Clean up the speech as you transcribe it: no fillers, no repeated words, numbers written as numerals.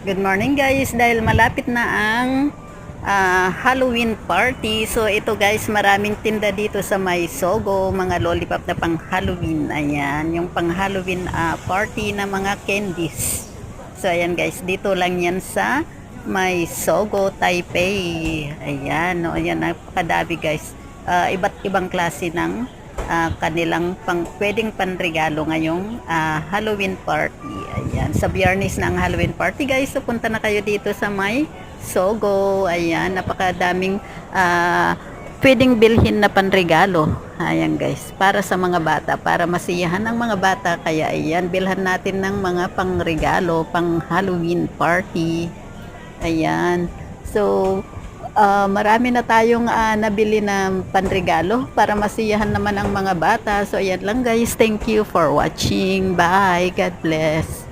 Good morning guys, dahil malapit na ang Halloween party. So ito guys, maraming tinda dito sa May Sogo, mga lollipop na pang Halloween. Ayan, yung pang Halloween party na mga candies. So ayan guys, dito lang yan sa May Sogo, Taipei. Ayan, no, ayan, napakadami guys. Iba't ibang klase ng kanilang pwedeng panregalo ngayong Halloween party. Ayan, sa Biyernes na ang Halloween party guys. So punta na kayo dito sa May Sogo. Ayan, napakadaming pwedeng bilhin na panregalo. Ayan guys, para sa mga bata, para masiyahan ang mga bata. Kaya ayan, bilhan natin ng mga pangregalo, pang Halloween party. Ayan, so marami na tayong nabili na panregalo para masiyahan naman ang mga bata. So ayan lang guys, thank you for watching. Bye, God bless.